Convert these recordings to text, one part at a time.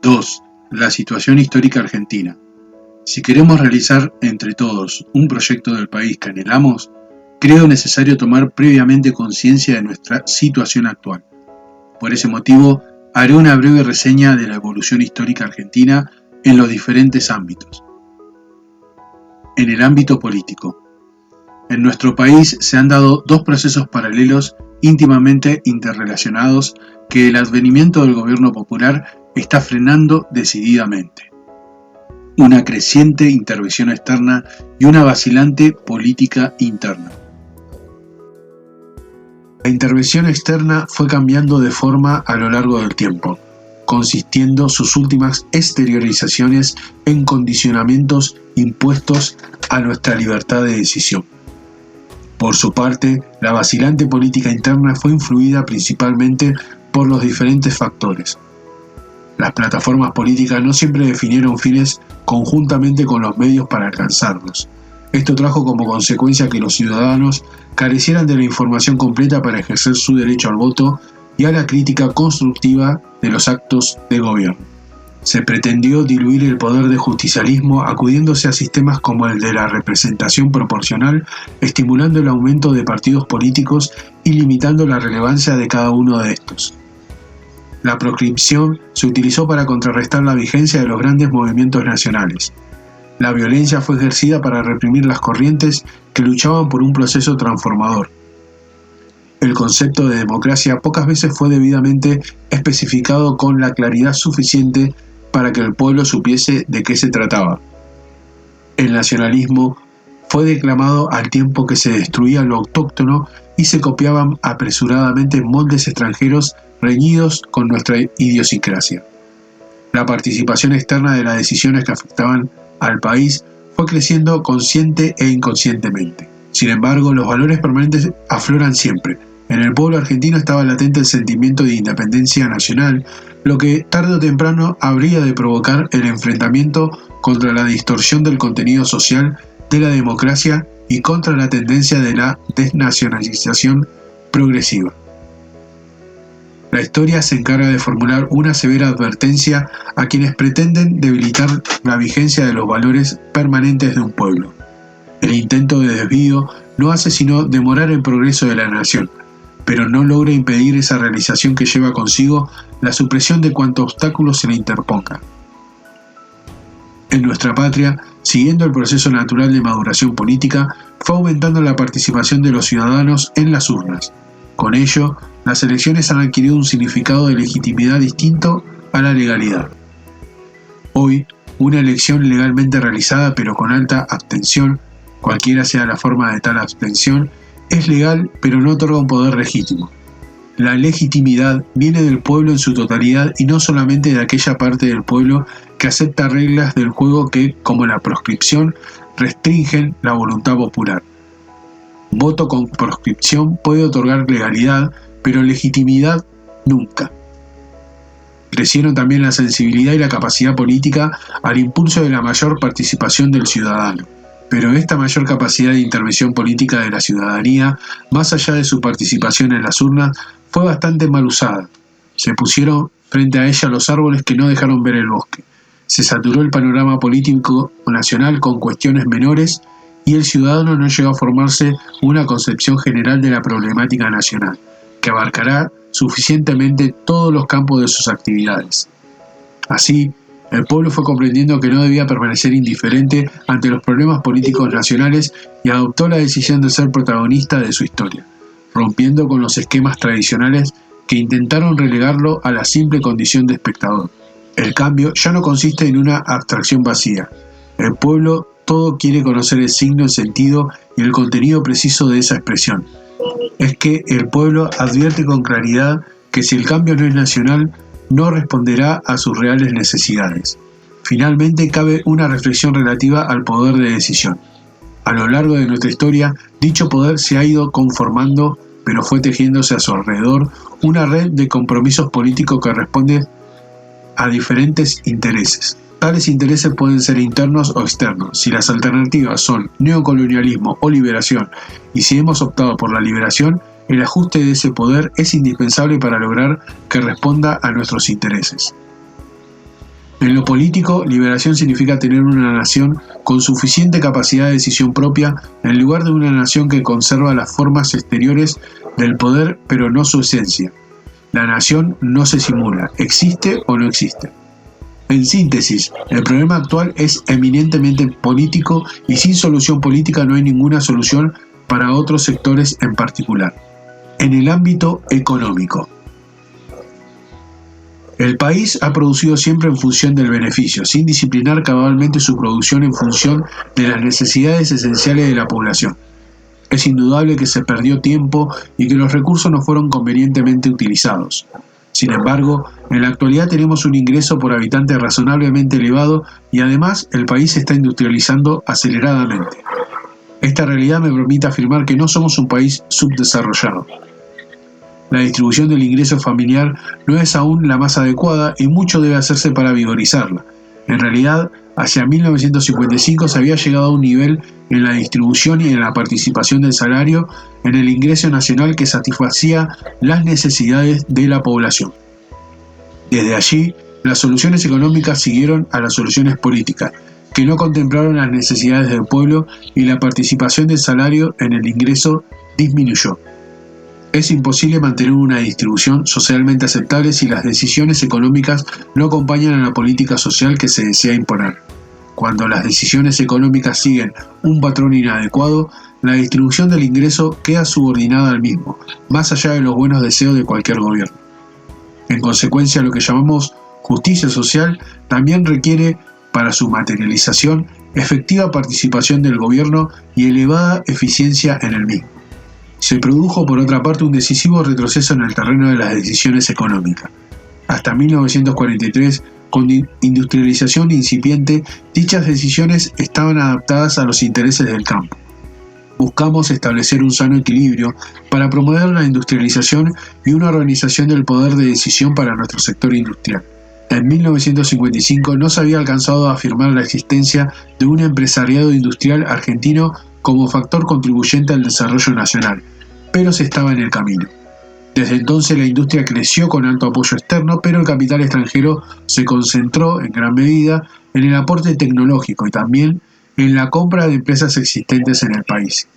2. La situación histórica argentina. Si queremos realizar entre todos un proyecto del país que anhelamos, creo necesario tomar previamente conciencia de nuestra situación actual. Por ese motivo, haré una breve reseña de la evolución histórica argentina en los diferentes ámbitos. En el ámbito político. En nuestro país se han dado dos procesos paralelos íntimamente interrelacionados que el advenimiento del gobierno popular está frenando decididamente. Una creciente intervención externa y una vacilante política interna. La intervención externa fue cambiando de forma a lo largo del tiempo, consistiendo sus últimas exteriorizaciones en condicionamientos impuestos a nuestra libertad de decisión. Por su parte, la vacilante política interna fue influida principalmente por los diferentes factores. Las plataformas políticas no siempre definieron fines conjuntamente con los medios para alcanzarlos. Esto trajo como consecuencia que los ciudadanos carecieran de la información completa para ejercer su derecho al voto y a la crítica constructiva de los actos de gobierno. Se pretendió diluir el poder de justicialismo acudiéndose a sistemas como el de la representación proporcional, estimulando el aumento de partidos políticos y limitando la relevancia de cada uno de estos. La proscripción se utilizó para contrarrestar la vigencia de los grandes movimientos nacionales. La violencia fue ejercida para reprimir las corrientes que luchaban por un proceso transformador. El concepto de democracia pocas veces fue debidamente especificado con la claridad suficiente para que el pueblo supiese de qué se trataba. El nacionalismo fue declamado al tiempo que se destruía lo autóctono y se copiaban apresuradamente moldes extranjeros reñidos con nuestra idiosincrasia. La participación externa de las decisiones que afectaban al país fue creciendo consciente e inconscientemente. Sin embargo, los valores permanentes afloran siempre. En el pueblo argentino estaba latente el sentimiento de independencia nacional, lo que tarde o temprano habría de provocar el enfrentamiento contra la distorsión del contenido social de la democracia y contra la tendencia de la desnacionalización progresiva. La historia se encarga de formular una severa advertencia a quienes pretenden debilitar la vigencia de los valores permanentes de un pueblo. El intento de desvío no hace sino demorar el progreso de la nación, pero no logra impedir esa realización que lleva consigo la supresión de cuanto obstáculo se le interponga. En nuestra patria, siguiendo el proceso natural de maduración política, fue aumentando la participación de los ciudadanos en las urnas. Con ello, las elecciones han adquirido un significado de legitimidad distinto a la legalidad. Hoy, una elección legalmente realizada pero con alta abstención, cualquiera sea la forma de tal abstención, es legal pero no otorga un poder legítimo. La legitimidad viene del pueblo en su totalidad y no solamente de aquella parte del pueblo que acepta reglas del juego que, como la proscripción, restringen la voluntad popular. Voto con proscripción puede otorgar legalidad, pero legitimidad nunca. Crecieron también la sensibilidad y la capacidad política al impulso de la mayor participación del ciudadano. Pero esta mayor capacidad de intervención política de la ciudadanía, más allá de su participación en las urnas, fue bastante mal usada. Se pusieron frente a ella los árboles que no dejaron ver el bosque. Se saturó el panorama político nacional con cuestiones menores y el ciudadano no llegó a formarse una concepción general de la problemática nacional, que abarcará suficientemente todos los campos de sus actividades. Así, el pueblo fue comprendiendo que no debía permanecer indiferente ante los problemas políticos nacionales y adoptó la decisión de ser protagonista de su historia, rompiendo con los esquemas tradicionales que intentaron relegarlo a la simple condición de espectador. El cambio ya no consiste en una abstracción vacía. El pueblo todo quiere conocer el signo, el sentido y el contenido preciso de esa expresión. Es que el pueblo advierte con claridad que si el cambio no es nacional, no responderá a sus reales necesidades. Finalmente, cabe una reflexión relativa al poder de decisión. A lo largo de nuestra historia, dicho poder se ha ido conformando, pero fue tejiéndose a su alrededor una red de compromisos políticos que responde a diferentes intereses. Tales intereses pueden ser internos o externos. Si las alternativas son neocolonialismo o liberación, y si hemos optado por la liberación, el ajuste de ese poder es indispensable para lograr que responda a nuestros intereses. En lo político, liberación significa tener una nación con suficiente capacidad de decisión propia en lugar de una nación que conserva las formas exteriores del poder pero no su esencia. La nación no se simula, existe o no existe. En síntesis, el problema actual es eminentemente político y sin solución política no hay ninguna solución para otros sectores en particular. En el ámbito económico. El país ha producido siempre en función del beneficio, sin disciplinar cabalmente su producción en función de las necesidades esenciales de la población. Es indudable que se perdió tiempo y que los recursos no fueron convenientemente utilizados. Sin embargo, en la actualidad tenemos un ingreso por habitante razonablemente elevado y además el país se está industrializando aceleradamente. Esta realidad me permite afirmar que no somos un país subdesarrollado. La distribución del ingreso familiar no es aún la más adecuada y mucho debe hacerse para vigorizarla. En realidad, hacia 1955 se había llegado a un nivel en la distribución y en la participación del salario en el ingreso nacional que satisfacía las necesidades de la población. Desde allí, las soluciones económicas siguieron a las soluciones políticas, que no contemplaron las necesidades del pueblo y la participación del salario en el ingreso disminuyó. Es imposible mantener una distribución socialmente aceptable si las decisiones económicas no acompañan a la política social que se desea imponer. Cuando las decisiones económicas siguen un patrón inadecuado, la distribución del ingreso queda subordinada al mismo, más allá de los buenos deseos de cualquier gobierno. En consecuencia, lo que llamamos justicia social también requiere, para su materialización, efectiva participación del gobierno y elevada eficiencia en el mismo. Se produjo, por otra parte, un decisivo retroceso en el terreno de las decisiones económicas. Hasta 1943, con industrialización incipiente, dichas decisiones estaban adaptadas a los intereses del campo. Buscamos establecer un sano equilibrio para promover la industrialización y una organización del poder de decisión para nuestro sector industrial. En 1955 no se había alcanzado a afirmar la existencia de un empresariado industrial argentino como factor contribuyente al desarrollo nacional, pero se estaba en el camino. Desde entonces la industria creció con alto apoyo externo, pero el capital extranjero se concentró en gran medida en el aporte tecnológico y también en la compra de empresas existentes en el país.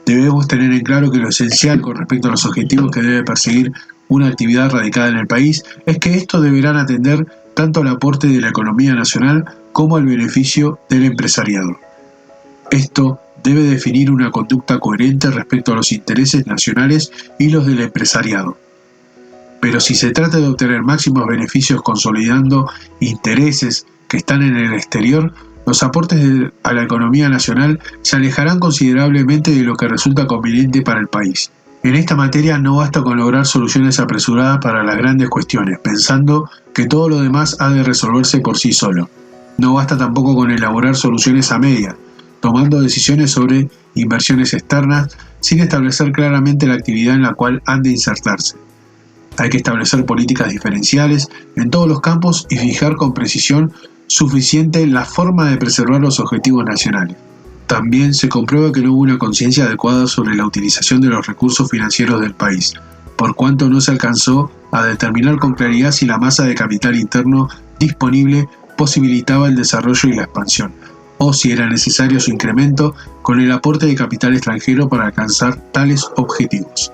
Debemos tener en claro que lo esencial con respecto a los objetivos que debe perseguir una actividad radicada en el país es que estos deberán atender tanto al aporte de la economía nacional como al beneficio del empresariado. Esto debe definir una conducta coherente respecto a los intereses nacionales y los del empresariado. Pero si se trata de obtener máximos beneficios consolidando intereses que están en el exterior, los aportes a la economía nacional se alejarán considerablemente de lo que resulta conveniente para el país. En esta materia no basta con lograr soluciones apresuradas para las grandes cuestiones, pensando que todo lo demás ha de resolverse por sí solo. No basta tampoco con elaborar soluciones a media, tomando decisiones sobre inversiones externas sin establecer claramente la actividad en la cual han de insertarse. Hay que establecer políticas diferenciales en todos los campos y fijar con precisión suficiente la forma de preservar los objetivos nacionales. También se comprueba que no hubo una conciencia adecuada sobre la utilización de los recursos financieros del país, por cuanto no se alcanzó a determinar con claridad si la masa de capital interno disponible posibilitaba el desarrollo y la expansión, o si era necesario su incremento con el aporte de capital extranjero para alcanzar tales objetivos.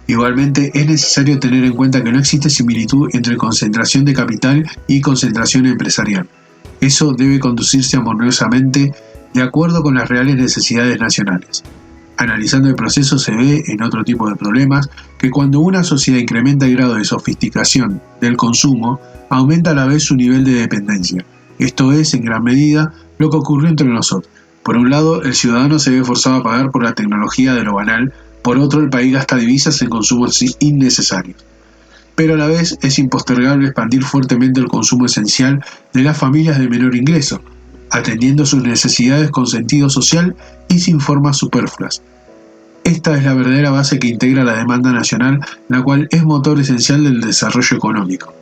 Igualmente, es necesario tener en cuenta que no existe similitud entre concentración de capital y concentración empresarial. Eso debe conducirse armoniosamente de acuerdo con las reales necesidades nacionales. Analizando el proceso se ve, en otro tipo de problemas, que cuando una sociedad incrementa el grado de sofisticación del consumo, aumenta a la vez su nivel de dependencia. Esto es, en gran medida, lo que ocurrió entre nosotros. Por un lado, el ciudadano se ve forzado a pagar por la tecnología de lo banal, por otro, el país gasta divisas en consumos innecesarios. Pero a la vez es impostergable expandir fuertemente el consumo esencial de las familias de menor ingreso, atendiendo sus necesidades con sentido social y sin formas superfluas. Esta es la verdadera base que integra la demanda nacional, la cual es motor esencial del desarrollo económico.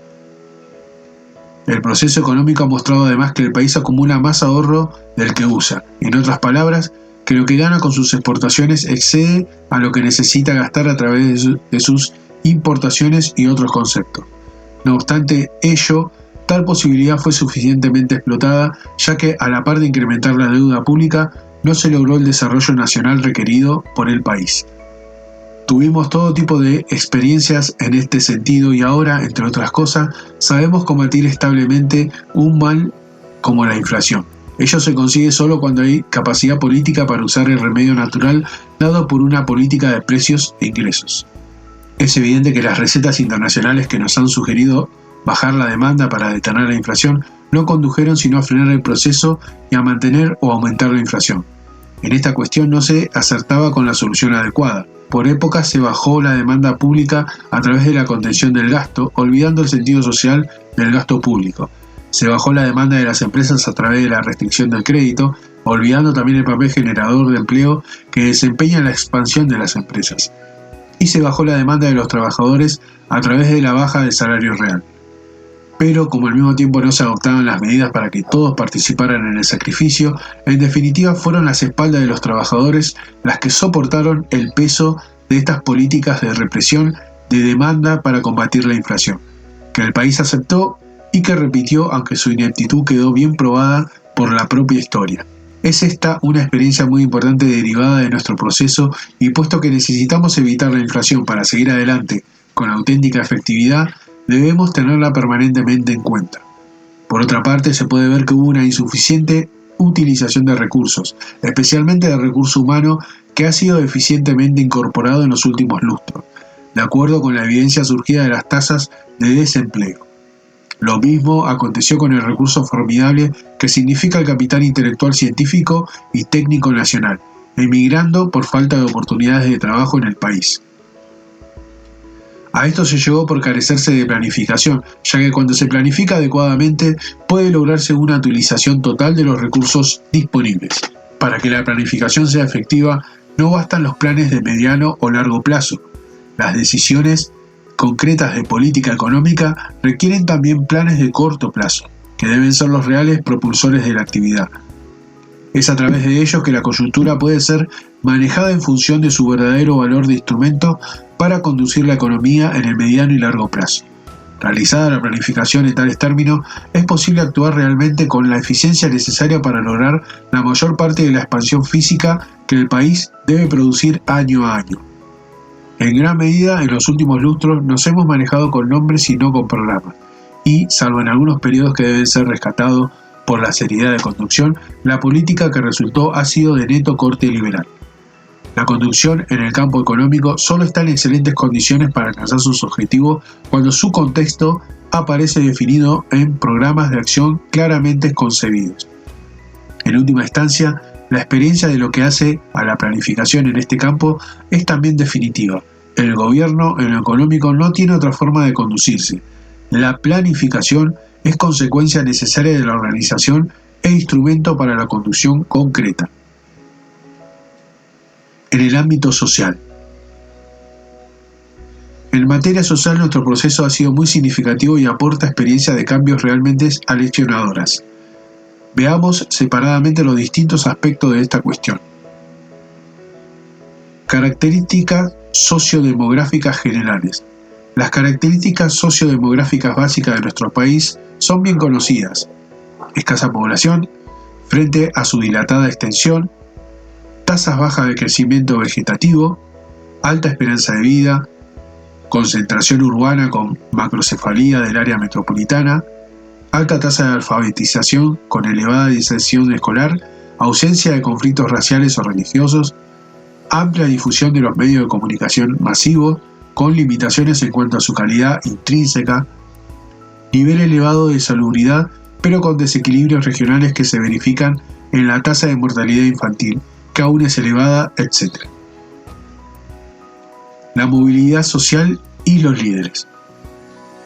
El proceso económico ha mostrado además que el país acumula más ahorro del que usa. En otras palabras, que lo que gana con sus exportaciones excede a lo que necesita gastar a través de sus importaciones y otros conceptos. No obstante ello, tal posibilidad fue suficientemente explotada, ya que a la par de incrementar la deuda pública, no se logró el desarrollo nacional requerido por el país. Tuvimos todo tipo de experiencias en este sentido y ahora, entre otras cosas, sabemos combatir establemente un mal como la inflación. Ello se consigue solo cuando hay capacidad política para usar el remedio natural dado por una política de precios e ingresos. Es evidente que las recetas internacionales que nos han sugerido bajar la demanda para detener la inflación no condujeron sino a frenar el proceso y a mantener o aumentar la inflación. En esta cuestión no se acertaba con la solución adecuada. Por épocas se bajó la demanda pública a través de la contención del gasto, olvidando el sentido social del gasto público. Se bajó la demanda de las empresas a través de la restricción del crédito, olvidando también el papel generador de empleo que desempeña la expansión de las empresas. Y se bajó la demanda de los trabajadores a través de la baja del salario real. Pero como al mismo tiempo no se adoptaban las medidas para que todos participaran en el sacrificio, en definitiva fueron las espaldas de los trabajadores las que soportaron el peso de estas políticas de represión de demanda para combatir la inflación, que el país aceptó y que repitió aunque su ineptitud quedó bien probada por la propia historia. Es esta una experiencia muy importante derivada de nuestro proceso y puesto que necesitamos evitar la inflación para seguir adelante con auténtica efectividad, debemos tenerla permanentemente en cuenta. Por otra parte, se puede ver que hubo una insuficiente utilización de recursos, especialmente de recurso humano, que ha sido eficientemente incorporado en los últimos lustros, de acuerdo con la evidencia surgida de las tasas de desempleo. Lo mismo aconteció con el recurso formidable que significa el capital intelectual científico y técnico nacional, emigrando por falta de oportunidades de trabajo en el país. A esto se llegó por carecerse de planificación, ya que cuando se planifica adecuadamente puede lograrse una utilización total de los recursos disponibles. Para que la planificación sea efectiva, no bastan los planes de mediano o largo plazo. Las decisiones concretas de política económica requieren también planes de corto plazo, que deben ser los reales propulsores de la actividad. Es a través de ellos que la coyuntura puede ser manejada en función de su verdadero valor de instrumento para conducir la economía en el mediano y largo plazo. Realizada la planificación en tales términos, es posible actuar realmente con la eficiencia necesaria para lograr la mayor parte de la expansión física que el país debe producir año a año. En gran medida, en los últimos lustros nos hemos manejado con nombres y no con programas, y, salvo en algunos periodos que deben ser rescatados por la seriedad de conducción, la política que resultó ha sido de neto corte liberal. La conducción en el campo económico solo está en excelentes condiciones para alcanzar sus objetivos cuando su contexto aparece definido en programas de acción claramente concebidos. En última instancia, la experiencia de lo que hace a la planificación en este campo es también definitiva. El gobierno en lo económico no tiene otra forma de conducirse. La planificación es consecuencia necesaria de la organización e instrumento para la conducción concreta. En el ámbito social. En materia social, nuestro proceso ha sido muy significativo y aporta experiencia de cambios realmente aleccionadoras. Veamos separadamente los distintos aspectos de esta cuestión. Características sociodemográficas generales. Las características sociodemográficas básicas de nuestro país son bien conocidas. Escasa población, frente a su dilatada extensión, tasas bajas de crecimiento vegetativo, alta esperanza de vida, concentración urbana con macrocefalía del área metropolitana, alta tasa de alfabetización con elevada diserción escolar, ausencia de conflictos raciales o religiosos, amplia difusión de los medios de comunicación masivos, con limitaciones en cuanto a su calidad intrínseca, nivel elevado de salubridad, pero con desequilibrios regionales que se verifican en la tasa de mortalidad infantil, que aún es elevada, etc. La movilidad social y los líderes.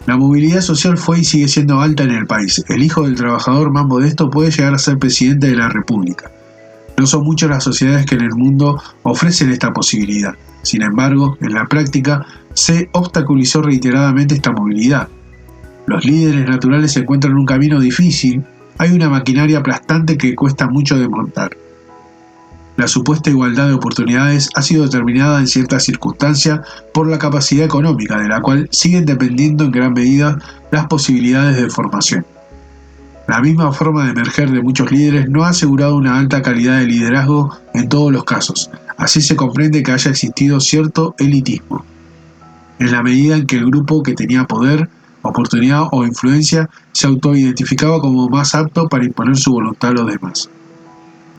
La movilidad social fue y sigue siendo alta en el país. El hijo del trabajador más modesto puede llegar a ser presidente de la República. No son muchas las sociedades que en el mundo ofrecen esta posibilidad. Sin embargo, en la práctica se obstaculizó reiteradamente esta movilidad. Los líderes naturales se encuentran en un camino difícil, hay una maquinaria aplastante que cuesta mucho desmontar. la supuesta igualdad de oportunidades ha sido determinada en ciertas circunstancias por la capacidad económica, de la cual siguen dependiendo en gran medida las posibilidades de formación. La misma forma de emerger de muchos líderes no ha asegurado una alta calidad de liderazgo en todos los casos. Así se comprende que haya existido cierto elitismo, en la medida en que el grupo que tenía poder, oportunidad o influencia se autoidentificaba como más apto para imponer su voluntad a los demás.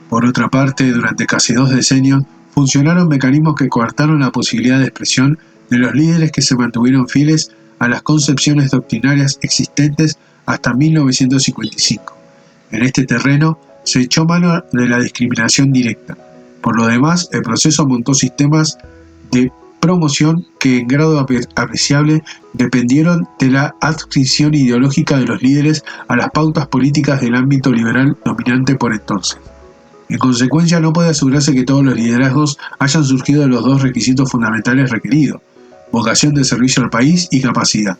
Por otra parte, durante casi 2 decenios, funcionaron mecanismos que coartaron la posibilidad de expresión de los líderes que se mantuvieron fieles a las concepciones doctrinarias existentes hasta 1955. En este terreno se echó mano de la discriminación directa. Por lo demás, el proceso montó sistemas de promoción que en grado apreciable dependieron de la adscripción ideológica de los líderes a las pautas políticas del ámbito liberal dominante por entonces. En consecuencia, no puede asegurarse que todos los liderazgos hayan surgido de los 2 requisitos fundamentales requeridos: vocación de servicio al país y capacidad.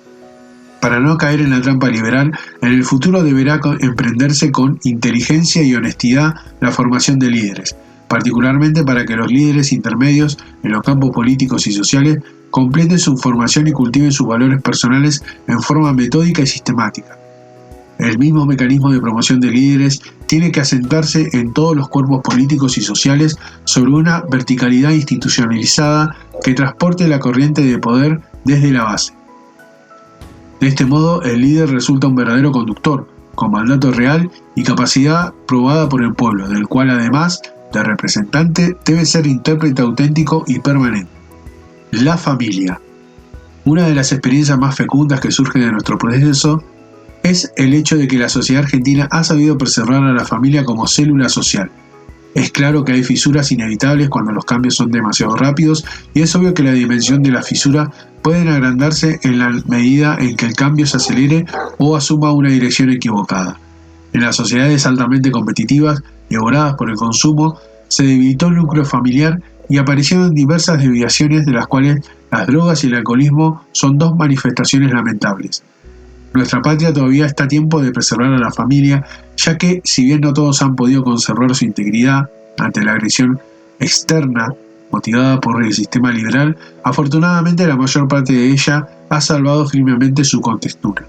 Para no caer en la trampa liberal, en el futuro deberá emprenderse con inteligencia y honestidad la formación de líderes, particularmente para que los líderes intermedios en los campos políticos y sociales completen su formación y cultiven sus valores personales en forma metódica y sistemática. El mismo mecanismo de promoción de líderes tiene que asentarse en todos los cuerpos políticos y sociales sobre una verticalidad institucionalizada que transporte la corriente de poder desde la base. De este modo, el líder resulta un verdadero conductor, con mandato real y capacidad probada por el pueblo, del cual además de representante debe ser intérprete auténtico y permanente. La familia. Una de las experiencias más fecundas que surge de nuestro proceso es el hecho de que la sociedad argentina ha sabido preservar a la familia como célula social. Es claro que hay fisuras inevitables cuando los cambios son demasiado rápidos, y es obvio que la dimensión de la fisura puede agrandarse en la medida en que el cambio se acelere o asuma una dirección equivocada. En las sociedades altamente competitivas, devoradas por el consumo, se debilitó el núcleo familiar y aparecieron diversas desviaciones, de las cuales las drogas y el alcoholismo son 2 manifestaciones lamentables. Nuestra patria todavía está a tiempo de preservar a la familia, ya que, si bien no todos han podido conservar su integridad ante la agresión externa motivada por el sistema liberal, afortunadamente la mayor parte de ella ha salvado firmemente su contextura.